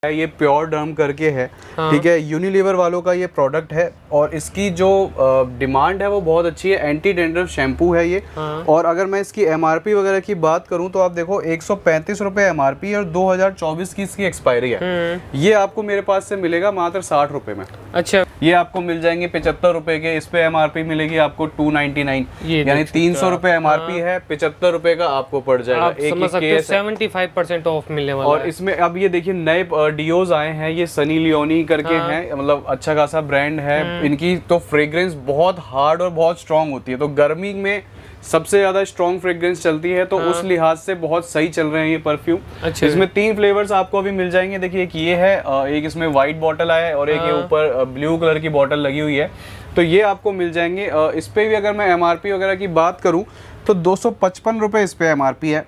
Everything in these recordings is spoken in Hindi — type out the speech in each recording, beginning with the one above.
ये प्योर डर्म करके है। ठीक है, यूनिलीवर वालों का ये प्रोडक्ट है और इसकी जो डिमांड है वो बहुत अच्छी है। एंटी डेंड्रफ शैम्पू है ये। और अगर मैं इसकी एमआरपी वगैरह की बात करूं तो आप देखो 135 रुपए एमआरपी और 2024 की इसकी एक्सपायरी है। ये आपको मेरे पास से मिलेगा मात्र 60 रुपए में। अच्छा, ये आपको मिल जाएंगे 75 रुपए के। इस पे एमआरपी मिलेगी आपको 299, यानी 300 रुपए एमआरपी है, 75 रुपए का आपको पड़ जाएगा। एक समझ सकते हो 75% ऑफ मिलने वाला और इसमें अब ये देखिए नए डियोज आए हैं, ये सनी लियोनी करके हैं, मतलब अच्छा खासा ब्रांड है। इनकी तो फ्रेग्रेंस बहुत हार्ड और बहुत स्ट्रांग होती है, तो गर्मी में सबसे ज्यादा स्ट्रॉन्ग फ्रेग्रेंस चलती है, तो उस लिहाज से बहुत सही चल रहे हैं ये परफ्यूम। अच्छा, इसमें 3 फ्लेवर्स आपको अभी मिल जाएंगे। देखिए एक ये है, एक इसमें व्हाइट बॉटल आया है और एक ये ऊपर ब्लू कलर की बॉटल लगी हुई है, तो ये आपको मिल जाएंगे। इस पे भी अगर मैं एमआरपी वगैरह की बात करूं तो 255 रुपए इस पे एमआरपी है।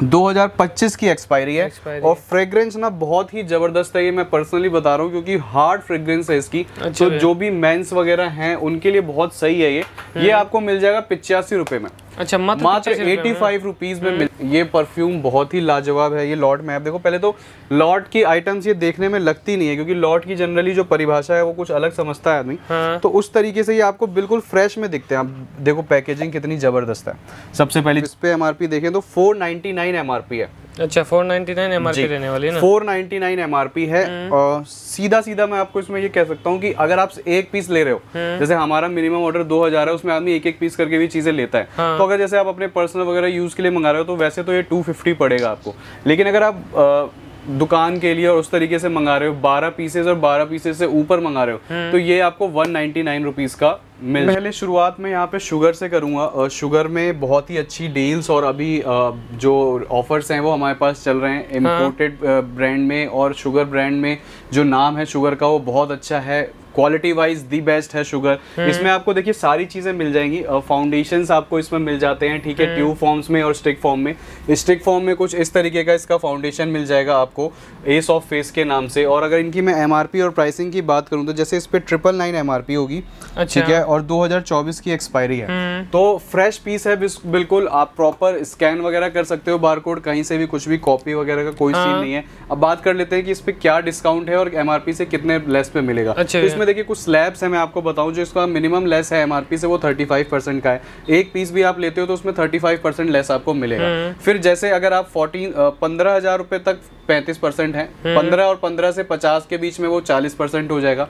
2025 की एक्सपायरी है और फ्रेग्रेंस ना बहुत ही जबरदस्त है, ये मैं पर्सनली बता रहा हूँ क्योंकि हार्ड फ्रेग्रेंस है इसकी। अच्छा, तो जो भी मेंस वगैरह हैं उनके लिए बहुत सही है ये आपको मिल जाएगा 85 रुपए में। अच्छा, मात्र 85 रुपीज में ये परफ्यूम बहुत ही लाजवाब है। ये लॉट में आप देखो, पहले तो लॉट की आइटम्स ये देखने में लगती नहीं है क्योंकि लॉट की जनरली जो परिभाषा है वो कुछ अलग समझता है आदमी। तो उस तरीके से ये आपको बिल्कुल फ्रेश में दिखते हैं। आप देखो पैकेजिंग कितनी जबरदस्त है। सबसे पहले इस पे एमआरपी देखें तो 499 एमआरपी है। अच्छा, 499 एमआरपी रहने वाली है ना। 499 एमआरपी है। और सीधा मैं आपको इसमें ये कह सकता हूँ कि अगर आप एक पीस ले रहे हो, जैसे हमारा मिनिमम ऑर्डर 2000 है, उसमें आदमी एक पीस करके भी चीजें लेता है। तो अगर जैसे आप अपने पर्सनल वगैरह यूज के लिए मंगा रहे हो तो वैसे तो ये 250 पड़ेगा आपको, लेकिन अगर आप दुकान के लिए और उस तरीके से मंगा रहे हो, 12 पीसेस और 12 पीसेस से ऊपर मंगा रहे हो, तो ये आपको 199 रुपीज का मिल। पहले शुरुआत में यहाँ पे शुगर से करूँगा। शुगर में बहुत ही अच्छी डील्स और अभी जो ऑफर्स हैं वो हमारे पास चल रहे हैं इम्पोर्टेड ब्रांड में, और शुगर ब्रांड में जो नाम है शुगर का वो बहुत अच्छा है, क्वालिटी वाइज दी बेस्ट है शुगर। इसमें आपको देखिए सारी चीजें मिल जाएंगी। फाउंडेशंस आपको इसमें मिल जाते हैं, ठीक है, ट्यूब फॉर्म्स में और स्टिक फॉर्म में। स्टिक फॉर्म में कुछ इस तरीके का इसका फाउंडेशन मिल जाएगा आपको एस ऑफ फेस के नाम से। और अगर इनकी मैं एमआरपी और प्राइसिंग की बात करूं तो जैसे इस पे 999 एमआरपी होगी। अच्छा, ठीक है, और 2024 की एक्सपायरी है, तो फ्रेश पीस है बिल्कुल। आप प्रॉपर स्कैन वगैरह कर सकते हो बारकोड, कहीं से भी कुछ भी कॉपी वगैरह का कोई सीन नहीं है। अब बात कर लेते हैं कि इस पे क्या डिस्काउंट है और एमआरपी से कितने लेस पे मिलेगा। अच्छा, तो इसमें देखिए कुछ स्लैब्स है, मैं आपको बताऊं जो इसका मिनिमम लेस है एमआरपी से वो 35% का है। एक पीस भी आप लेते हो तो उसमें 35% लेस आपको मिलेगा। फिर जैसे अगर आप 15,000 रुपए तक 35% है, 15 और 15 से 50 के बीच में वो 40% हो जाएगा।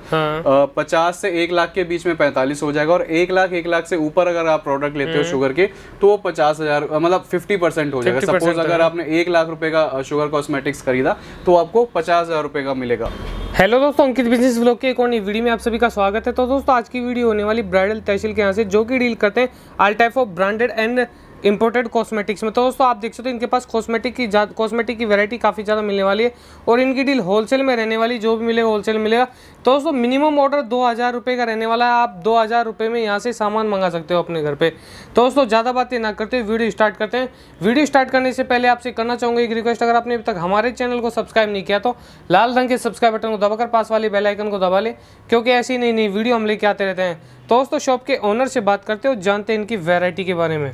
50 से 1 लाख के बीच में 45 हो जाएगा, और 1 लाख से ऊपर अगर आप प्रोडक्ट लेते हो शुगर के तो वो 50,000 मतलब 50% हो जाएगा। सपोज अगर आपने 1 लाख रुपए का शुगर कॉस्मेटिक्स खरीदा तो आपको 50,000 रुपए का मिलेगा। हेलो दोस्तों, अंकित बिजनेस व्लॉग के एक और नई वीडियो में आप सभी का स्वागत है। तो दोस्तों आज की वीडियो होने वाली ब्राइडल तहसील के यहाँ से, जो कि डील करते हैं all type of branded and imported cosmetics में। तो दोस्तों आप देख सकते हो इनके पास कॉस्मेटिक की वैरायटी काफ़ी ज़्यादा मिलने वाली है और इनकी डील होलसेल में रहने वाली, जो भी मिलेगा होलसेल मिलेगा। तो दोस्तों मिनिमम ऑर्डर 2000 रुपये का रहने वाला है। आप 2000 रुपये में यहाँ से सामान मंगा सकते हो अपने घर पे। तो दोस्तों ज़्यादा बातें ना करते हुए वीडियो स्टार्ट करते हैं। वीडियो स्टार्ट करने से पहले आपसे करना चाहूँगा एक रिक्वेस्ट, अगर आपने अभी तक हमारे चैनल को सब्सक्राइब नहीं किया तो लाल रंग के सब्सक्राइब बटन को दबाकर पास वाले बेल आइकन को दबा लें, क्योंकि ऐसी नई वीडियो हम लेके आते रहते हैं। तो दोस्तों शॉप के ओनर से बात करते हो, जानते हैं इनकी वैरायटी के बारे में।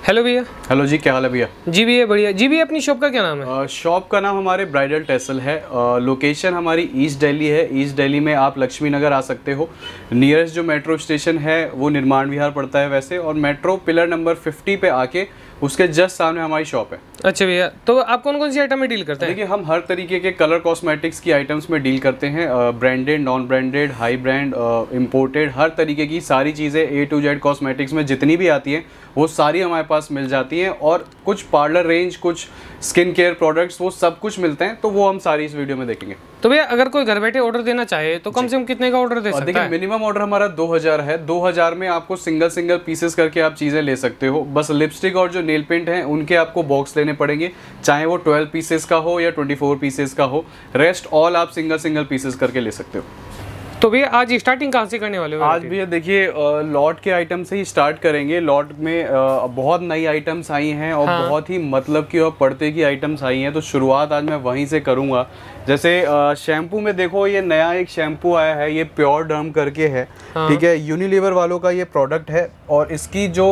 हेलो भैया। हेलो जी, क्या हाल है भैया? जी भैया बढ़िया। जी भैया अपनी शॉप का क्या नाम है? शॉप का नाम हमारे ब्राइडल टेसल है। लोकेशन हमारी ईस्ट दिल्ली है। ईस्ट दिल्ली में आप लक्ष्मी नगर आ सकते हो। नियरेस्ट जो मेट्रो स्टेशन है वो निर्माण विहार पड़ता है वैसे, और मेट्रो पिलर नंबर 50 पे आके उसके जस्ट सामने हमारी शॉप है। अच्छा भैया, तो आप कौन कौन सी आइटम में डील करते हैं? देखिए हम हर तरीके के कलर कॉस्मेटिक्स की आइटम्स में डील करते हैं। Branded, non branded, high brand, imported, हर तरीके की सारी चीज़ें A to Z कॉस्मेटिक्स में जितनी भी आती हैं वो सारी हमारे पास मिल जाती हैं। और कुछ पार्लर रेंज, कुछ स्किन केयर प्रोडक्ट्स, वो सब कुछ मिलते हैं, तो वो हम सारी इस वीडियो में देखेंगे। तो भैया अगर कोई घर बैठे ऑर्डर देना चाहे तो कम से कम कितने का ऑर्डर दे सकता है? देखिए मिनिमम ऑर्डर हमारा 2000 है। 2000 में आपको सिंगल पीसेस करके आप चीज़ें ले सकते हो। बस लिपस्टिक और जो नेल पेंट हैं उनके आपको बॉक्स लेने पड़ेंगे, चाहे वो 12 पीसेस का हो या 24 पीसेस का हो। रेस्ट ऑल आप सिंगल पीसेस करके ले सकते हो। तो भैया आज स्टार्टिंग कहाँ से करने वाले हो? आज भैया देखिए लॉट के आइटम से ही स्टार्ट करेंगे। लॉट में बहुत नई आइटम्स आई हैं और बहुत ही मतलब की और पड़ते की आइटम्स आई हैं, तो शुरुआत आज मैं वहीं से करूंगा। जैसे शैम्पू में देखो ये नया एक शैम्पू आया है, ये प्योर डर्म करके है, ठीक है, यूनिलीवर वालों का ये प्रोडक्ट है और इसकी जो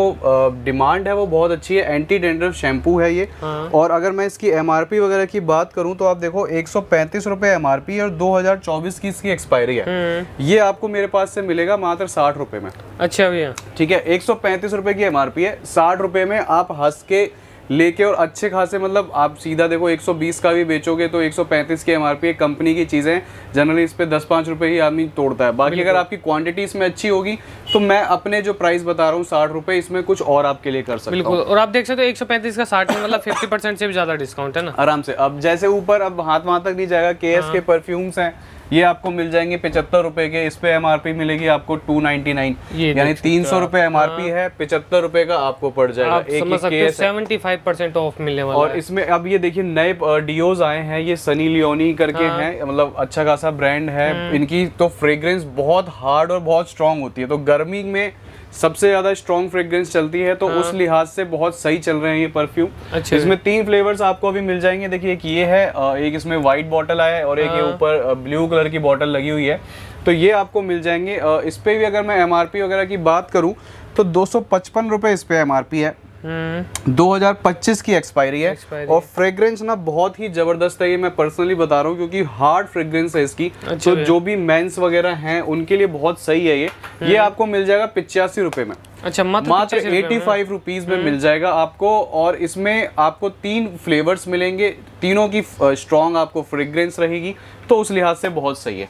डिमांड है वो बहुत अच्छी है। एंटी डेंड्रफ शैम्पू है ये। और अगर मैं इसकी एमआरपी वगैरह की बात करूं तो आप देखो 135 रुपये एमआरपी और 2024 की इसकी एक्सपायरी है। ये आपको मेरे पास से मिलेगा मात्र 60 रुपये में। अच्छा भैया, ठीक है, 135 रुपये की एमआरपी है, 60 रुपये में आप हंस के लेके और अच्छे खासे, मतलब आप सीधा देखो 120 का भी बेचोगे तो 135 की एमआरपी है। कंपनी की चीज़ें जनरली इस पे 10-5 रुपये ही आदमी तोड़ता है। बाकी अगर आपकी क्वांटिटी इसमें अच्छी होगी तो मैं अपने जो प्राइस बता रहा हूँ 60 रुपये, इसमें कुछ और आपके लिए कर सकता हूँ। बिल्कुल, और आप देख सकते हो 135 का 60 में मतलब 50% से भी ज़्यादा डिस्काउंट है ना आराम से। अब जैसे ऊपर अब हाथ वहाँ तक नहीं जाएगा, केएस के परफ्यूम्स हैं, ये आपको मिल जाएंगे 75 रुपए के। इस पे एमआरपी मिलेगी आपको 299, यानी 300 रुपए एमआरपी है, 75 रुपए का आपको पड़ जाएगा। एक समझ सकते हो 75% ऑफ मिलने वाला और इसमें अब ये देखिए नए डियोज आए हैं, ये सनी लियोनी करके हैं, मतलब अच्छा खासा ब्रांड है। इनकी तो फ्रेग्रेंस बहुत हार्ड और बहुत स्ट्रॉन्ग होती है, तो गर्मी में सबसे ज्यादा स्ट्रॉन्ग फ्रेग्रेंस चलती है, तो उस लिहाज से बहुत सही चल रहे हैं ये परफ्यूम। अच्छा, इसमें 3 फ्लेवर्स आपको अभी मिल जाएंगे। देखिए एक ये है, एक इसमें व्हाइट बॉटल आया है और एक ये ऊपर ब्लू कलर की बॉटल लगी हुई है, तो ये आपको मिल जाएंगे। इस पे भी अगर मैं एमआरपी वगैरह की बात करूं तो 255 रुपए इस पे एमआरपी है। 2025 की एक्सपायरी है और फ्रेग्रेंस ना बहुत ही जबरदस्त है, ये मैं पर्सनली बता रहा हूँ क्योंकि हार्ड फ्रेग्रेंस है इसकी। अच्छा, तो जो भी मेंस वगैरह हैं उनके लिए बहुत सही है ये आपको मिल जाएगा 85 रुपए में। अच्छा, मात्र 85 रुपीज में मिल जाएगा आपको। और इसमें आपको 3 फ्लेवर्स मिलेंगे, तीनों की स्ट्रॉन्ग आपको फ्रेग्रेंस रहेगी, तो उस लिहाज से बहुत सही है।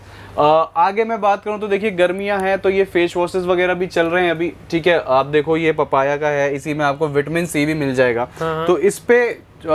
आगे मैं बात करूं तो देखिए गर्मियां हैं तो ये फेस वॉशेस वगैरह भी चल रहे हैं अभी, ठीक है। आप देखो ये पपाया का है, इसी में आपको विटामिन सी भी मिल जाएगा। तो इस पे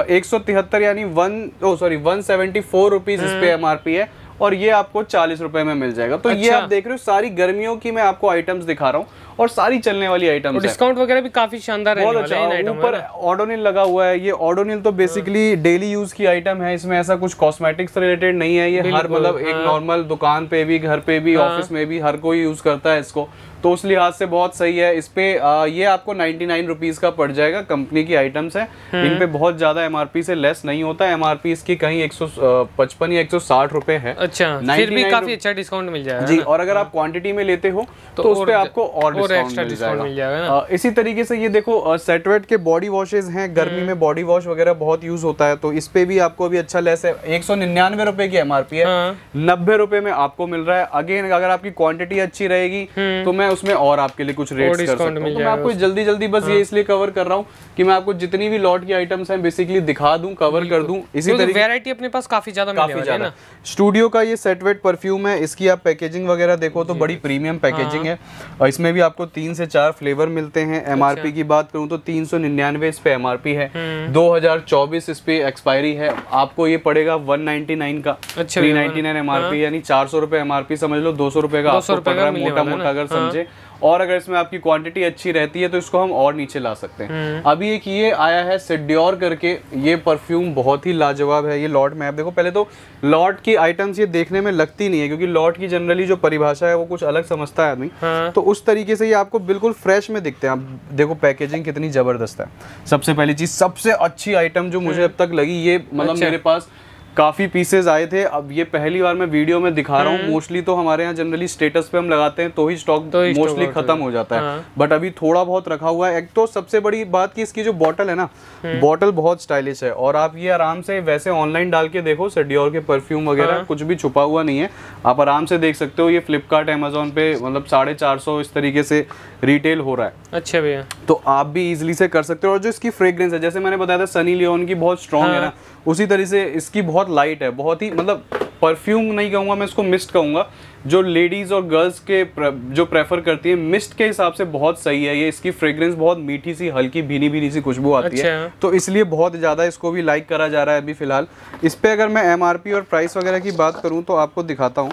173 यानी 174 रुपीज इस पे एमआरपी है और ये आपको 40 रुपए में मिल जाएगा। तो अच्छा, ये आप देख रहे हो सारी गर्मियों की मैं आपको आइटम्स दिखा रहा हूँ और सारी चलने वाली आइटम्स हैं। डिस्काउंट वगैरह भी काफी शानदार है। बहुत अच्छा, ऊपर ऑडोनिल लगा हुआ है। ये ऑडोनिल तो बेसिकली डेली यूज की आइटम है, इसमें ऐसा कुछ कॉस्मेटिक्स रिलेटेड नहीं है। ये हर मतलब एक नॉर्मल दुकान पे भी, घर पे भी, ऑफिस में भी हर कोई यूज करता है इसको, तो उस लिहाज से बहुत सही है। इस पे ये आपको 99 रुपीज का पड़ जाएगा। कंपनी की आइटम्स है, इन पे बहुत ज्यादा एमआरपी से लेस नहीं होता। एमआरपी इसकी कहीं 155 या 160 रुपए है। अच्छा, फिर भी काफी अच्छा डिस्काउंट मिल जाएगा जी। और अगर आप क्वांटिटी में लेते हो तो उस पे आपको और डिस्काउंट मिल जाएगा। इसी तरीके से ये देखो सेटवेट के बॉडी वॉशेज हैं, गर्मी में बॉडी वॉश वगैरह बहुत यूज होता है, तो इस पे भी आपको भी अच्छा लेस है। 199 रुपए की एमआरपी है, 90 रुपए में आपको मिल रहा है। अगेन अगर आपकी क्वांटिटी अच्छी रहेगी तो मैं उसमें और आपके लिए कुछ रेट्स कर सकता हूं। तो मैं आपको जल्दी बस ये इसलिए कवर कर रहा हूं कि मैं आपको जितनी भी लॉट की आइटम्स हैं बेसिकली दिखा दूं, कवर कर दूं। इसी तरीके वैरायटी अपने पास काफी ज्यादा मिलने वाली है। स्टूडियो का ये सेटवेट परफ्यूम है, इसकी आप पैकेजिंग वगैरह देखो तो बड़ी प्रीमियम पैकेजिंग है और इसमें भी आपको 3 से 4 फ्लेवर मिलते हैं। एमआरपी की बात करूं तो 399 इस पे एमआरपी है। 2024 इस पे एक्सपायरी है, आपको ये पड़ेगा 199 का। 399 एमआरपी यानी 400 रुपए एमआरपी समझ लो, 200 रुपए का आपको पड़ रहा है मोटा मोटा अगर समझे। और अगर इसमें आपकी क्वांटिटी अच्छी रहती है तो इसको हम और नीचे ला सकते हैं। अभी एक ये आया है सेड्योर करके, ये परफ्यूम बहुत ही लाजवाब है। ये लॉट में आप देखो, पहले तो लॉट की आइटम्स ये देखने में लगती नहीं है क्योंकि लॉट की जनरली जो परिभाषा है वो कुछ अलग समझता है आदमी। तो उस तरीके से ये आपको बिल्कुल फ्रेश में दिखते हैं। आप देखो पैकेजिंग कितनी जबरदस्त है। सबसे पहली चीज, सबसे अच्छी आइटम जो मुझे अब तक लगी, ये मतलब मेरे पास काफी पीसेज आए थे, अब ये पहली बार मैं वीडियो में दिखा रहा हूँ। मोस्टली तो हमारे यहाँ जनरली स्टेटस पे हम लगाते हैं तो ही स्टॉक मोस्टली खत्म हो जाता है, बट अभी थोड़ा बहुत रखा हुआ है। एक तो सबसे बड़ी बात कि इसकी जो बॉटल है ना, बॉटल बहुत स्टाइलिश है और आप ये आराम से वैसे ऑनलाइन डाल के देखो, सेडियोर के परफ्यूम वगैरह कुछ भी छुपा हुआ नहीं है, आप आराम से देख सकते हो। ये फ्लिपकार्ट अमेजोन पे मतलब 450 इस तरीके से रिटेल हो रहा है। अच्छा भैया, तो आप भी इजिली से कर सकते हो। और जो इसकी फ्रेग्रेंस है, जैसे मैंने बताया था सनी लियोन की बहुत स्ट्रॉन्ग है ना, उसी तरह से इसकी बहुत लाइट है, बहुत ही मतलब परफ्यूम नहीं कहूँगा मैं, इसको मिस्ट कहूँगा। जो लेडीज और गर्ल्स के जो प्रेफर करती है, मिस्ट के हिसाब से बहुत सही है ये। इसकी फ्रेग्रेंस बहुत मीठी सी, हल्की भीनी भीनी सी खुशबू आती है, तो इसलिए बहुत ज़्यादा इसको भी लाइक करा जा रहा है अभी फिलहाल। इस पे अगर मैं एमआरपी और प्राइस वगैरह की बात करूँ तो आपको दिखाता हूँ।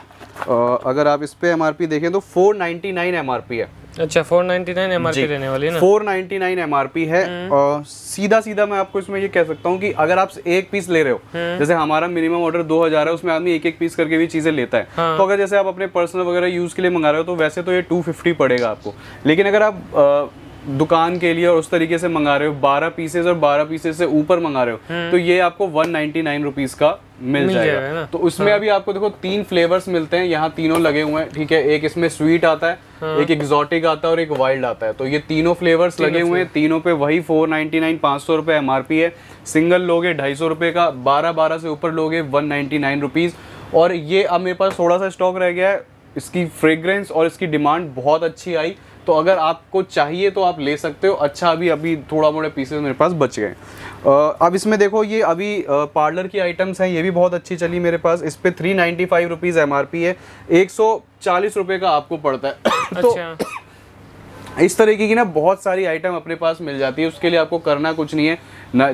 अगर आप इस पे एमआरपी देखें तो 499 एमआरपी है। अच्छा 499 एमआरपी रहने वाली है ना। 499 एमआरपी है। और सीधा सीधा मैं आपको इसमें ये कह सकता हूँ कि अगर आप एक पीस ले रहे हो, जैसे हमारा मिनिमम ऑर्डर 2000 है, उसमें आदमी एक एक पीस करके भी चीजें लेता है। तो अगर जैसे आप अपने पर्सनल वगैरह यूज के लिए मंगा रहे हो तो वैसे तो ये 250 पड़ेगा आपको, लेकिन अगर आप दुकान के लिए और उस तरीके से मंगा रहे हो, 12 पीसेस और 12 पीसेस से ऊपर मंगा रहे हो, तो ये आपको 199 रुपीज का मिल जाएगा। तो उसमें अभी आपको देखो 3 फ्लेवर्स मिलते हैं, यहाँ तीनों लगे हुए हैं, ठीक है। एक इसमें स्वीट आता है, एक एग्जॉटिक आता है और एक वाइल्ड आता है। तो ये तीनों फ्लेवर्स लगे हुए हैं, तीनों पे वही 499 500 रुपये एमआरपी है। सिंगल लोगे 250 रुपये का, 12 से ऊपर लोगे 199 रुपीज। और ये अब मेरे पास थोड़ा सा स्टॉक रह गया है, इसकी फ्रेग्रेंस और इसकी डिमांड बहुत अच्छी आई, तो अगर आपको चाहिए तो आप ले सकते हो। अच्छा अभी थोड़ा मोड़े पीसेस मेरे पास बच गए। अब इसमें देखो ये अभी पार्लर की आइटम्स हैं, ये भी बहुत अच्छी चली मेरे पास। इस पे 395 रुपीज़ एमआरपी है, 140 रुपये का आपको पड़ता है। तो इस तरीके की ना बहुत सारी आइटम अपने पास मिल जाती है। उसके लिए आपको करना कुछ नहीं है,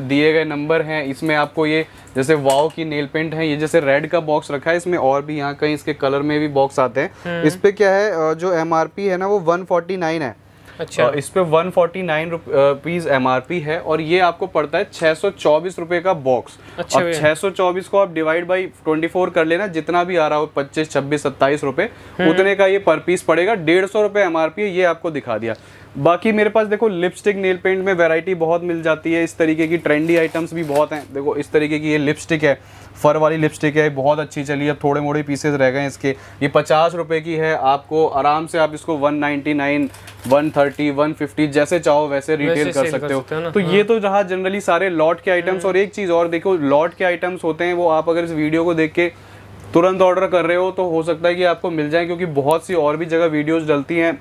दिए गए नंबर हैं, इसमें आपको ये जैसे वाव की नेल पेंट है, ये जैसे रेड का बॉक्स रखा है, इसमें और भी यहाँ कहीं इसके कलर में भी बॉक्स आते हैं। इस पे क्या है, जो एमआरपी है ना वो 149 है। अच्छा, इस पे 149 रुपीज एमआरपी है और ये आपको पड़ता है 624 रुपए का बॉक्स। अच्छा, अब 624 को आप डिवाइड बाई 24 कर लेना, जितना भी आ रहा हो 25 26 27 रुपए, उतने का ये पर पीस पड़ेगा। 150 रुपए एमआरपी है, ये आपको दिखा दिया। बाकी मेरे पास देखो लिपस्टिक नेल पेंट में वैरायटी बहुत मिल जाती है, इस तरीके की ट्रेंडी आइटम्स भी बहुत हैं। देखो इस तरीके की ये लिपस्टिक है, फर वाली लिपस्टिक है, बहुत अच्छी चली है। थोड़े मोड़े पीसेस रह गए इसके, ये 50 रुपए की है। आपको आराम से आप इसको 199 130 150 जैसे चाहो वैसे रिटेल कर सकते हो। तो ये तो रहा जनरली सारे लॉट के आइटम्स। और एक चीज़ और देखो, लॉट के आइटम्स होते हैं वो आप अगर इस वीडियो को देख के तुरंत ऑर्डर कर रहे हो तो हो सकता है कि आपको मिल जाए, क्योंकि बहुत सी और भी जगह वीडियोज़ डलती हैं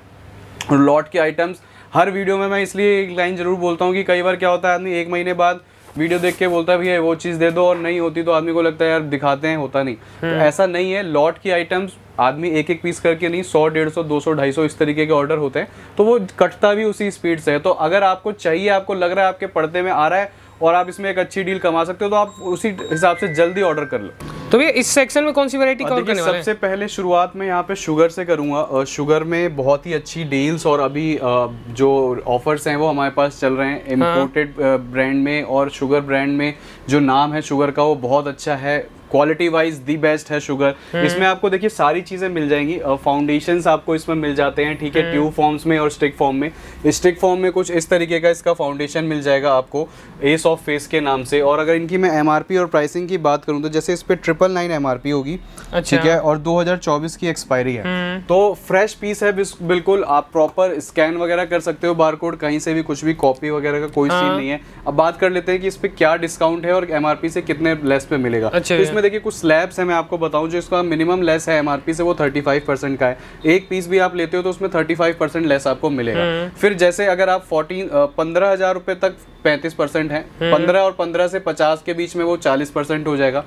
लॉट के आइटम्स। हर वीडियो में मैं इसलिए एक लाइन जरूर बोलता हूँ कि कई बार क्या होता है, आदमी 1 महीने बाद वीडियो देख के बोलता है भैया वो चीज़ दे दो, और नहीं होती तो आदमी को लगता है यार दिखाते हैं, होता नहीं। तो ऐसा नहीं है, लॉट की आइटम्स आदमी एक एक पीस करके नहीं, 100 150 200 250 इस तरीके के ऑर्डर होते हैं, तो वो कटता भी उसी स्पीड से है। तो अगर आपको चाहिए, आपको लग रहा है आपके पर्दे में आ रहा है और आप इसमें एक अच्छी डील कमा सकते हो, तो आप उसी हिसाब से जल्दी ऑर्डर कर लो। तो ये इस सेक्शन में कौन सी वैरायटी कवर करने वाले हैं? सबसे पहले शुरुआत में यहाँ पे शुगर से करूँगा। शुगर में बहुत ही अच्छी डील्स और अभी जो ऑफर्स हैं वो हमारे पास चल रहे हैं। इम्पोर्टेड ब्रांड में और शुगर ब्रांड में जो नाम है शुगर का वो बहुत अच्छा है, क्वालिटी वाइज दी बेस्ट है शुगर। इसमें आपको देखिए सारी चीज़ें मिल जाएंगी। फाउंडेशंस आपको इसमें मिल जाते हैं, ठीक है, ट्यूब फॉर्म्स में और स्टिक फॉर्म में। स्टिक फॉर्म में कुछ इस तरीके का इसका फाउंडेशन मिल जाएगा आपको, एस ऑफ फेस के नाम से। और अगर इनकी मैं एमआरपी और प्राइसिंग की बात करूं तो जैसे इस पे 999 एमआरपी होगी, अच्छा, ठीक है, और 2024 की एक्सपायरी है। तो फ्रेश पीस है बिल्कुल, आप प्रॉपर स्कैन वगैरह कर सकते हो बारकोड, कहीं से भी कुछ भी कॉपी वगैरह का कोई सीन नहीं है। अब बात कर लेते हैं कि इस पे क्या डिस्काउंट है और एमआरपी से कितने लेस पे मिलेगा। अच्छा, तो इसमें देखिए कुछ स्लैब्स है, मैं आपको बताऊं, जो इसका मिनिमम लेस है एमआरपी से वो 35% का है। एक पीस भी आप लेते हो तो उसमें 35% लेस आपको मिलेगा। फिर जैसे अगर आप 15,000 रुपए तक 35% है, 15 और 15 से 50 के बीच में वो 40% हो जाएगा।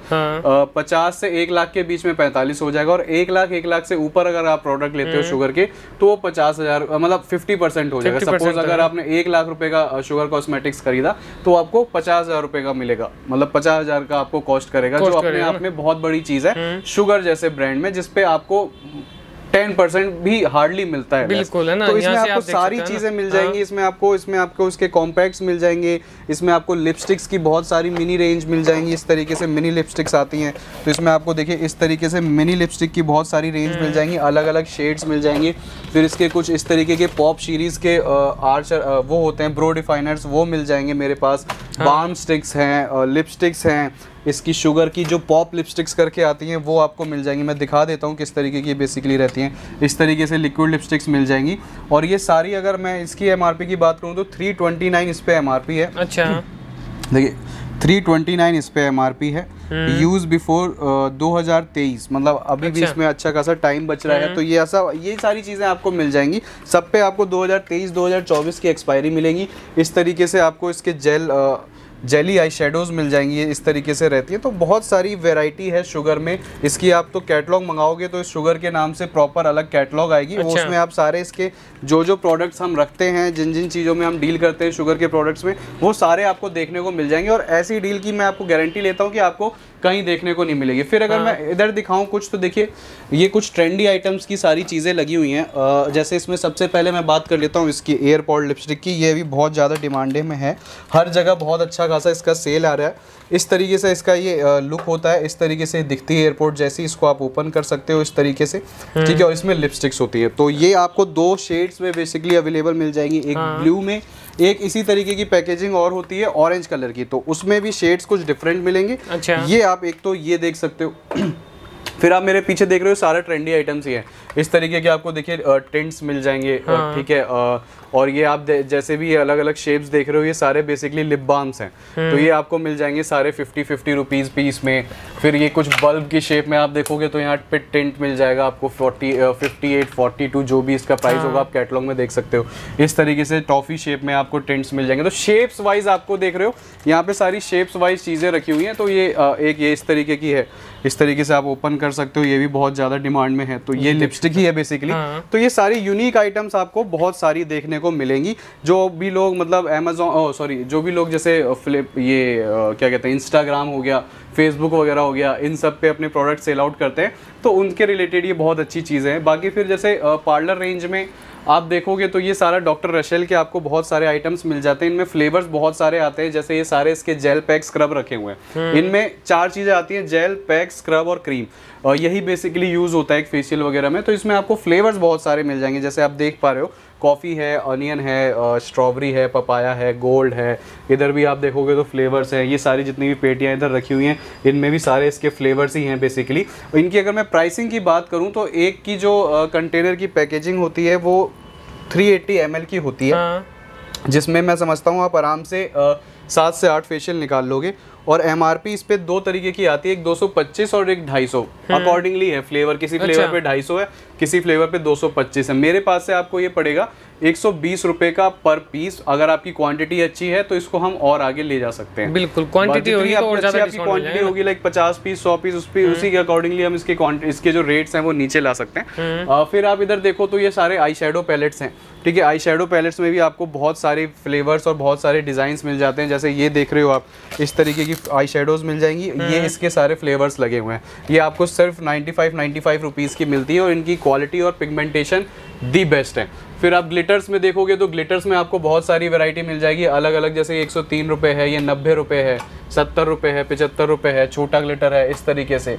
50 से 1 लाख के बीच में 45 हो जाएगा। और 1 लाख से ऊपर अगर आप प्रोडक्ट लेते हो शुगर के तो वो 50,000 मतलब 50% हो जाएगा। सपोज अगर आपने 1 लाख रुपए का शुगर कॉस्मेटिक्स खरीदा तो आपको 50,000 रुपए का मिलेगा, मतलब 50,000 का आपको कॉस्ट करेगा, जो अपने आप में बहुत बड़ी चीज है शुगर जैसे ब्रांड में, जिसपे आपको 10% भी हार्डली मिलता है, बिल्कुल, है ना। तो इसमें आपको सारी चीजें मिल जाएंगी। इसमें आपको उसके कॉम्पैक्ट्स मिल जाएंगे, इसमें आपको लिपस्टिक्स की बहुत सारी मिनी रेंज मिल जाएंगी। इस तरीके से मिनी लिपस्टिक्स आती हैं, तो इसमें आपको देखिए इस तरीके से मिनी लिपस्टिक की बहुत सारी रेंज मिल जाएंगी, अलग अलग शेड्स मिल जाएंगी। फिर इसके कुछ इस तरीके के पॉप सीरीज के आर्चर वो होते हैं ब्रो डिफाइनर्स, वो मिल जाएंगे मेरे पास। बाल्म स्टिक्स हैं, लिपस्टिक्स हैं, इसकी शुगर की जो पॉप लिपस्टिक्स करके आती हैं वो आपको मिल जाएंगी। मैं दिखा देता हूँ किस तरीके की बेसिकली रहती हैं। इस तरीके से लिक्विड लिपस्टिक्स मिल जाएंगी। और ये सारी, अगर मैं इसकी एमआरपी की बात करूँ तो 329 इस पे एमआरपी है। अच्छा, देखिए 329 इस पे एमआरपी है। यूज बिफोर 2023, मतलब अभी भी इसमें अच्छा खासा टाइम बच रहा है। तो ये सारी चीज़ें आपको मिल जाएंगी। सब पे आपको 2023 2024 की एक्सपायरी मिलेंगी। इस तरीके से आपको इसके जेली आई शेडोज़ मिल जाएंगी, इस तरीके से रहती है। तो बहुत सारी वैरायटी है शुगर में। इसकी आप तो कैटलॉग मंगाओगे तो इस शुगर के नाम से प्रॉपर अलग कैटलॉग आएगी। अच्छा। वो उसमें आप सारे इसके जो प्रोडक्ट्स हम रखते हैं, जिन जिन चीज़ों में हम डील करते हैं शुगर के प्रोडक्ट्स में, वो सारे आपको देखने को मिल जाएंगे। और ऐसी डील की मैं आपको गारंटी लेता हूँ कि आपको कहीं देखने को नहीं मिलेगी। फिर अगर मैं इधर दिखाऊं कुछ, तो देखिए ये कुछ ट्रेंडी आइटम्स की सारी चीज़ें लगी हुई हैं। जैसे इसमें सबसे पहले मैं बात कर लेता हूँ इसकी एयरपॉड लिपस्टिक की। ये भी बहुत ज़्यादा डिमांडे में है, हर जगह बहुत अच्छा खासा इसका सेल आ रहा है। इस तरीके से इसका ये लुक होता है, इस तरीके से दिखती है एयरपोर्ट जैसी। इसको आप ओपन कर सकते हो इस तरीके से, ठीक है। और इसमें लिपस्टिक्स होती है, तो ये आपको 2 शेड्स में बेसिकली अवेलेबल मिल जाएंगी, एक ब्लू में, एक इसी तरीके की पैकेजिंग और होती है ऑरेंज कलर की, तो उसमें भी शेड्स कुछ डिफरेंट मिलेंगे। अच्छा। ये आप एक तो ये देख सकते हो। फिर आप मेरे पीछे देख रहे हो सारे ट्रेंडी आइटम्स ही हैं। इस तरीके के आपको देखिए टिंट्स मिल जाएंगे, ठीक है। और ये आप जैसे भी अलग अलग शेप्स देख रहे हो, ये सारे बेसिकली लिप बाम्स हैं, तो ये आपको मिल जाएंगे सारे 50-50 रुपीज़ पीस में। फिर ये कुछ बल्ब की शेप में आप देखोगे तो यहाँ पे टिंट मिल जाएगा आपको 58, 42, जो भी इसका प्राइस होगा आप कैटलॉग में देख सकते हो। इस तरीके से टॉफी शेप में आपको टिंट्स मिल जाएंगे। तो शेप्स वाइज आपको देख रहे हो यहाँ पे सारी शेप्स वाइज चीज़ें रखी हुई हैं। तो ये एक ये इस तरीके की है, इस तरीके से आप ओपन कर सकते हो, ये भी बहुत ज़्यादा डिमांड में है। तो ये लिपस्टिक ही है बेसिकली। तो ये सारी यूनिक आइटम्स आपको बहुत सारी देखने को मिलेंगी। जो भी लोग मतलब जो भी लोग जैसे क्या कहते हैं, इंस्टाग्राम हो गया, फेसबुक वगैरह हो गया, इन सब पे अपने प्रोडक्ट सेल आउट करते हैं, तो उनके रिलेटेड ये बहुत अच्छी चीज़ें हैं। बाकी फिर जैसे पार्लर रेंज में आप देखोगे तो ये सारा डॉक्टर रशेल के आपको बहुत सारे आइटम्स मिल जाते हैं। इनमें फ्लेवर्स बहुत सारे आते हैं, जैसे ये सारे इसके जेल पैक स्क्रब रखे हुए हैं। इनमें 4 चीज़ें आती हैं, जेल पैक स्क्रब और क्रीम, और यही बेसिकली यूज़ होता है एक फेशियल वगैरह में। तो इसमें आपको फ्लेवर्स बहुत सारे मिल जाएंगे, जैसे आप देख पा रहे हो, कॉफ़ी है, अनियन है, स्ट्रॉबेरी है, पपाया है, गोल्ड है। इधर भी आप देखोगे तो फ्लेवर्स हैं। ये सारी जितनी भी पेटियाँ इधर रखी हुई हैं, इनमें भी सारे इसके फ्लेवर्स ही हैं बेसिकली। इनकी अगर मैं प्राइसिंग की बात करूँ तो एक की जो कंटेनर की पैकेजिंग होती है वो 380 ml की होती है, जिसमें मैं समझता हूँ आप आराम से 7 से 8 फेशियल निकाल लोगे। और MRP इस पे 2 तरीके की आती है, एक 225 और एक 250 अकॉर्डिंगली है फ्लेवर। किसी फ्लेवर पे 250 है, किसी फ्लेवर पे 225 है। मेरे पास से आपको ये पड़ेगा 120 रुपए का पर पीस। अगर आपकी क्वांटिटी अच्छी है तो इसको हम और आगे ले जा सकते हैं। बिल्कुल, क्वांटिटी होगी तो और ज्यादा आपकी क्वांटिटी होगी, लाइक 50 पीस, 100 पीस, उसी के अकॉर्डिंगली हम इसके जो रेट्स हैं वो नीचे ला सकते हैं। फिर आप इधर देखो तो ये सारे आई शेडो पैलेट्स हैं, ठीक है। आई शेडो पैलेट्स में भी आपको बहुत सारे फ्लेवर्स और बहुत सारे डिजाइन मिल जाते हैं। जैसे ये देख रहे हो आप, इस तरीके की आई शेडोज मिल जाएंगी। ये इसके सारे फ्लेवर्स लगे हुए हैं। ये आपको सिर्फ 95 रुपीज़ की मिलती है, और इनकी क्वालिटी और पिगमेंटेशन दी बेस्ट है। फिर आप ग्लिटर्स में देखोगे तो ग्लिटर्स में आपको बहुत सारी वैरायटी मिल जाएगी अलग अलग, जैसे 103 रुपये है, ये 90 रुपये है, 70 रुपये है, 75 रुपये है, छोटा ग्लिटर है, इस तरीके से।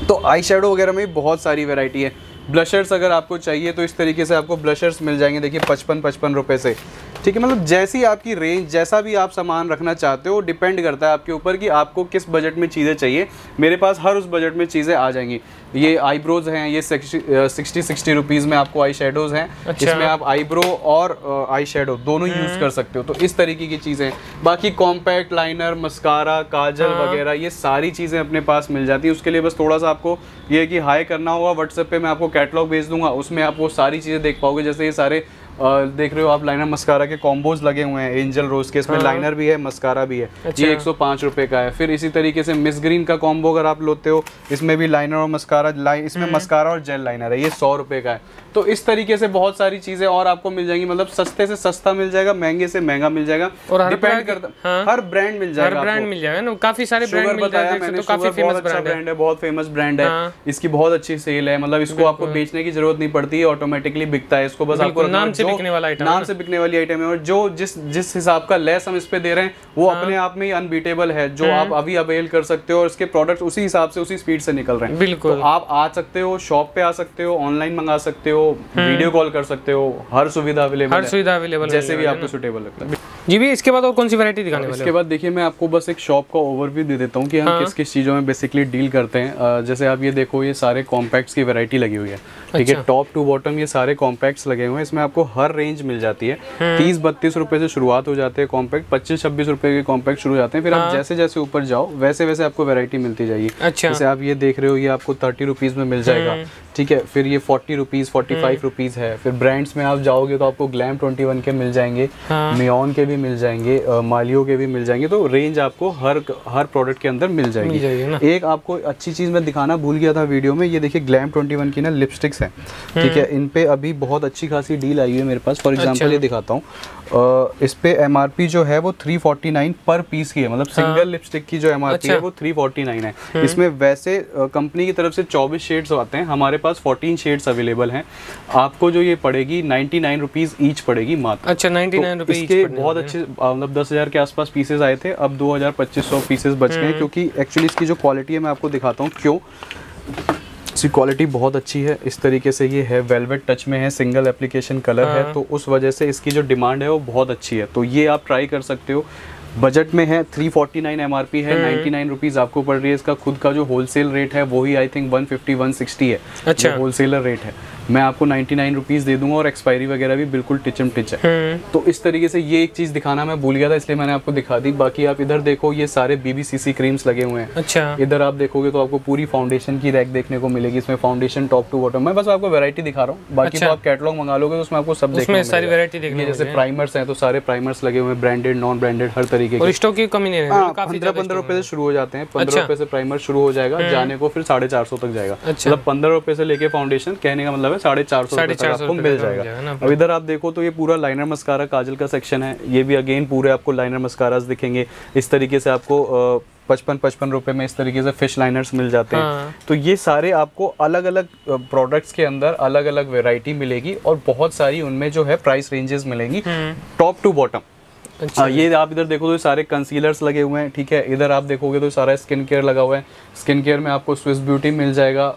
तो आई शेडो वगैरह में बहुत सारी वैरायटी है। ब्लशर्स अगर आपको चाहिए तो इस तरीके से आपको ब्लशर्स मिल जाएंगे, देखिए 55 रुपये से, ठीक है। मतलब जैसी आपकी रेंज, जैसा भी आप सामान रखना चाहते हो, डिपेंड करता है आपके ऊपर कि आपको किस बजट में चीज़ें चाहिए। मेरे पास हर उस बजट में चीज़ें आ जाएंगी। ये आईब्रोज हैं, ये 60 रुपीज़ में आपको आई शेडोज़ हैं। अच्छा। इसमें आप आईब्रो और आई शेडो दोनों यूज़ कर सकते हो। तो इस तरीके की चीज़ें, बाकी कॉम्पैक्ट लाइनर, मस्कारा, काजल वगैरह, ये सारी चीज़ें अपने पास मिल जाती हैं। उसके लिए बस थोड़ा सा आपको ये कि हाई करना होगा। व्हाट्सएप पे मैं आपको कैटलॉग भेज दूंगा, उसमें आप वो सारी चीज़ें देख पाओगे। जैसे ये सारे देख रहे हो आप, लाइनर मस्कारा के कॉम्बोज लगे हुए हैं, एंजल रोज के, इसमें लाइनर भी है, मस्कारा भी है। अच्छा। ये 105 रुपये का है। फिर इसी तरीके से मिस ग्रीन का कॉम्बो अगर आप लेते हो, इसमें भी लाइनर और मस्कारा, इसमें मस्कारा और जेल लाइनर है, ये 100 रुपये का है। तो इस तरीके से बहुत सारी चीजें और आपको मिल जाएंगी। मतलब सस्ते से सस्ता मिल जाएगा, महंगे से महंगा मिल जाएगा, और डिपेंड करता, हर ब्रांड मिल जाएगा, हर ब्रांड मिल जाएगा ना, काफी सारे ब्रांड मिल जाएंगे। मैंने काफी फेमस ब्रांड है, बहुत फेमस ब्रांड है, इसकी बहुत अच्छी सेल है। मतलब इसको आपको बेचने की जरूरत नहीं पड़ती है, ऑटोमेटिकली बिकता है। इसको बस आपको नाम से बिकने वाला आइटम, से बिकने वाली आइटम है। और जो जिस हिसाब का लेस हम इस पे दे रहे हैं वो अपने आप में ही अनबीटेबल है, जो आप अभी अवेल कर सकते हो, और इसके प्रोडक्ट उसी हिसाब से उसी स्पीड से निकल रहे हैं। बिल्कुल, तो आप आ सकते हो, शॉप पे आ सकते हो, ऑनलाइन मंगा सकते हो, वीडियो कॉल कर सकते हो, हर सुविधा अवेलेबल, जैसे भी आपको सुटेबल लगता है। जी भी, इसके बाद और कौन सी वैरायटी दिखाने वाले? इसके बाद देखिए मैं आपको बस एक शॉप का ओवरव्यू दे देता हूँ कि हम किस किस चीज़ों में बेसिकली डील करते हैं। जैसे आप ये देखो, ये सारे कॉम्पैक्ट्स की वैरायटी लगी हुई है, ठीक है। टॉप टू बॉटम ये सारे कॉम्पैक्ट्स लगे हुए हैं। इसमें आपको हर रेंज मिल जाती है। 30-32 रुपए से शुरुआत हो जाते हैं कॉम्पैक्ट, 25-26 रुपए के कॉम्पैक्ट शुरू हो जाते हैं। फिर आप जैसे जैसे ऊपर जाओ वैसे वैसे आपको वैरायटी मिलती जाएगी। अच्छा। जैसे आप ये देख रहे हो, ये आपको 30 रुपीज़ में मिल जाएगा, ठीक है। फिर ये 40 रुपीज़ 45 रुपीज़ है। फिर ब्रांड्स में आप जाओगे तो आपको ग्लैम 21 के मिल जाएंगे, मियोन के भी मिल जाएंगे, मालियो के भी मिल जाएंगे। तो रेंज आपको हर प्रोडक्ट के अंदर मिल जाएगी ना। एक आपको अच्छी चीज़ मैं दिखाना भूल गया था वीडियो में, ये देखिए ग्लैम 21 की ना लिपस्टिक्स हैं, ठीक है। इन पे अभी बहुत अच्छी खासी डील आई हुई है मेरे पास। फॉर एग्जांपल ये दिखाता हूँ, इस पे MRP जो है वो 349 पर पीस की है, मतलब सिंगल लिपस्टिक की जो MRP है वो 349 है। इसमें वैसे कंपनी की तरफ से 24 शेड्स आते हैं, हमारे पास 14 शेड्स अवेलेबल हैं। आपको जो ये पड़ेगी 99 रुपीज़ ईच पड़ेगी मात्र। अच्छा 99 रुपीज़। इसके बहुत अच्छे मतलब 10,000 के आसपास पीसेस आए थे, अब 2,000-2,500 पीसेस बच गए हैं, क्योंकि एक्चुअली इसकी जो क्वालिटी है मैं आपको दिखाता हूँ क्यों। इसकी क्वालिटी बहुत अच्छी है। इस तरीके से ये है, वेलवेट टच में है, सिंगल एप्लीकेशन कलर है, तो उस वजह से इसकी जो डिमांड है वो बहुत अच्छी है। तो ये आप ट्राई कर सकते हो। बजट में है, 349 MRP है, 99 रुपीज़ आपको पड़ रही है। इसका खुद का जो होलसेल रेट है वही आई थिंक 150-160 है। अच्छा, होलसेलर रेट है। मैं आपको 99 रुपीज़ दे दूंगा और एक्सपायरी वगैरह भी बिल्कुल टिचम टिच है। तो इस तरीके से ये एक चीज़ दिखाना मैं भूल गया था, इसलिए मैंने आपको दिखा दी। बाकी आप इधर देखो, ये सारे BBCC क्रीम्स लगे हुए हैं। अच्छा, इधर आप देखोगे तो आपको पूरी फाउंडेशन की रैक देखने को मिलेगी। इसमें फाउंडेशन टॉप टू बॉटम, मैं बस आपको वैरायटी दिखा रहा हूँ। बाकी तो आप कैटलॉग मंगा लोगे तो उसमें आपको सब देखने को मिलेगा। सारी वैरायटी देखने जैसे प्राइमर्स हैं तो सारे प्राइमर्स लगे हुए हैं, ब्रांडेड नॉन ब्रांडेड हर तरीके के। स्टॉक की कमी नहीं है, 15 रुपए से शुरू हो जाते हैं। 15 रुपए से प्राइमर शुरू हो जाएगा, जाने को फिर 450 तक जाएगा। मतलब 15 रुपए से लेके फाउंडेशन, कहने का मतलब है 450 आपको मिल जाएगा। अब इधर आप देखो तो ये पूरा लाइनर मस्कारा काजल का सेक्शन है। ये भी अगेन पूरे आपको लाइनर मस्कारास दिखेंगे। इस तरीके से आपको 55 रुपए में इस तरीके से फिश लाइनर्स मिल जाते हैं। तो ये सारे आपको अलग अलग प्रोडक्ट्स के अंदर अलग अलग वेराइटी मिलेगी और बहुत सारी उनमें जो है प्राइस रेंजेस मिलेंगी टॉप टू बॉटम। अच्छा। ये आप इधर देखो तो सारे कंसीलर्स लगे हुए हैं, ठीक है। इधर आप देखोगे तो सारा स्किन केयर लगा हुआ है। स्किन केयर में आपको स्विस ब्यूटी मिल जाएगा,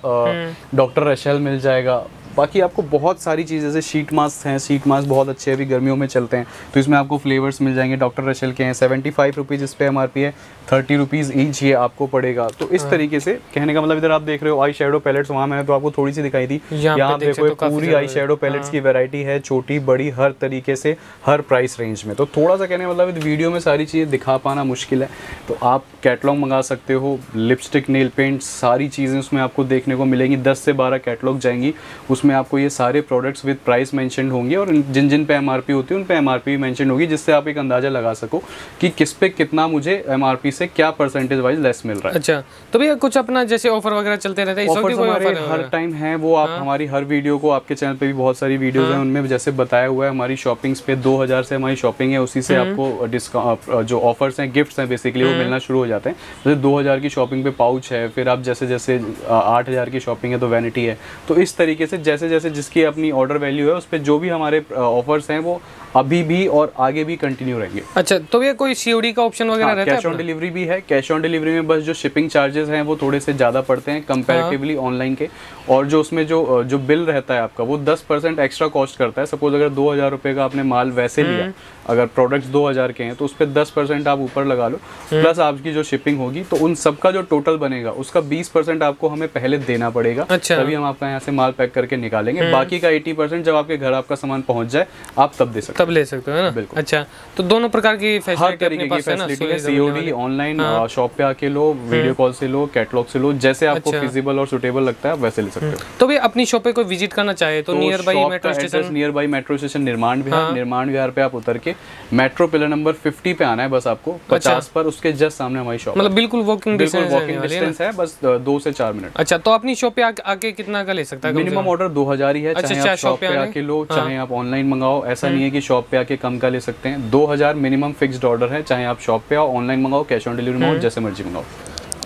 डॉक्टर रशेल मिल जाएगा। बाकी आपको बहुत सारी चीज़ें, जैसे शीट मास्क हैं, शीट मास्क बहुत अच्छे अभी गर्मियों में चलते हैं, तो इसमें आपको फ्लेवर्स मिल जाएंगे। डॉक्टर रशेल के हैं, 75 रुपीज़ इस पे MRP है, 30 रुपीज़ ईच ये आपको पड़ेगा। तो इस तरीके से कहने का मतलब, इधर आप देख रहे हो आई शेडो पैलेट्स, वहाँ मैंने तो आपको थोड़ी सी दिखाई थी। यहाँ देखो पूरी आई शेडो पैलेट्स की वैरायटी है, छोटी बड़ी हर तरीके से, हर प्राइस रेंज में। तो थोड़ा सा कहने का मतलब वीडियो में सारी चीज़ें दिखा पाना मुश्किल है, तो आप कैटलॉग मंगा सकते हो। लिपस्टिक, नेल पेंट, सारी चीज़ें उसमें आपको देखने को मिलेंगी। 10 से 12 कैटलॉग जाएंगी, उसमें आपको ये सारे प्रोडक्ट्स विद प्राइस मेंशन होंगे और जिन जिन पे MRP होती है उन पे MRP भी मेंशन होगी, जिससे आप एक अंदाजा लगा सको कि किस पे कितना मुझे MRP से क्या परसेंटेज वाइज लेस मिल रहा है। अच्छा, तो भैया कुछ अपना जैसे ऑफर वगैरह चलते रहते हैं, ऑफर्स हमारे हर टाइम है, वो आप हमारी हर वीडियो को, आपके चैनल पे भी बहुत सारी वीडियोस हैं, उनमें जैसे बताया हुआ है हमारी शॉपिंग्स पे 2000 से हमारी शॉपिंग है, उसी से आपको डिस्काउंट जो ऑफर्स हैं, गिफ्ट्स हैं बेसिकली, वो मिलना शुरू हो जाते हैं। जैसे 2000 की शॉपिंग पे पाउच है, फिर आप जैसे जैसे 8000 की शॉपिंग है तो वैनिटी है। तो इस तरीके से जैसे जैसे जिसकी अपनी ऑर्डर वैल्यू है उस पे जो भी हमारे ऑफर्स हैं वो अभी भी और आगे भी कंटिन्यू रहेंगे। अच्छा, तो ये कोई COD का ऑप्शन वगैरह रहता है? कैश ऑन डिलीवरी भी है। कैश ऑन डिलीवरी में बस जो शिपिंग चार्जेस हैं वो थोड़े से ज़्यादा पड़ते हैं कंपैरेटिवली ऑनलाइन के, और जो उसमें जो बिल रहता है आपका वो 10% एक्स्ट्रा कॉस्ट करता है। सपोज अगर 2000 रुपये का आपने माल वैसे लिया, अगर प्रोडक्ट्स 2000 के हैं तो उस पर 10% आप ऊपर लगा लो, प्लस आपकी जो शिपिंग होगी, तो उन सबका जो टोटल बनेगा उसका 20% आपको हमें पहले देना पड़ेगा। अच्छा। तभी हम आपका यहाँ से माल पैक करके निकालेंगे। बाकी का 80% जब आपके घर आपका सामान पहुँच जाए आप तब दे सकते, तब ले सकते हो, है ना? बिल्कुल। अच्छा, तो दोनों प्रकार की फैसिलिटी अपने पास है ना? COD, ऑनलाइन, शॉप पे आके लो, वीडियो कॉल से लो, कैटलॉग से लो, जैसे आपको फिजिबल और सुटेबल लगता है आप वैसे ले सकते हो। तो भी अपनी शॉप पे कोई विजिट करना चाहे तो near by metro station, near by metro station निर्माण विहार, निर्माण विहार पे आप उतर के मेट्रो पिलर नंबर 50 पे आना है बस आपको, 50 पर, उसके जस्ट सामने हमारी शॉप, मतलब बिल्कुल वॉकिंग डिस्टेंस है, बस 2 से 4 मिनट। अच्छा, तो अपनी शॉप पे आके कितना का ले सकता है? मिनिमम ऑर्डर 2000 ही है, चाहे आप शॉप पे आके लो, चाहे आप ऑनलाइन मंगाओ। ऐसा नहीं है कि शॉप पे आके कम का ले सकते हैं। 2000 मिनिमम फिक्स्ड ऑर्डर है, चाहे आप शॉप पे आओ, ऑनलाइन मंगाओ, कैश ऑन डिलीवरी मंगाओ, जैसे मर्जी मंगाओ।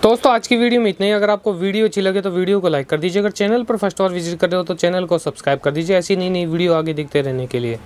दोस्तों आज की वीडियो में इतना ही। अगर आपको वीडियो अच्छी लगे तो वीडियो को लाइक कर दीजिए। अगर चैनल पर फर्स्ट बार विजिट कर रहे हो तो चैनल को सब्सक्राइब कर दीजिए, ऐसी नई नई वीडियो आगे देखते रहने के लिए।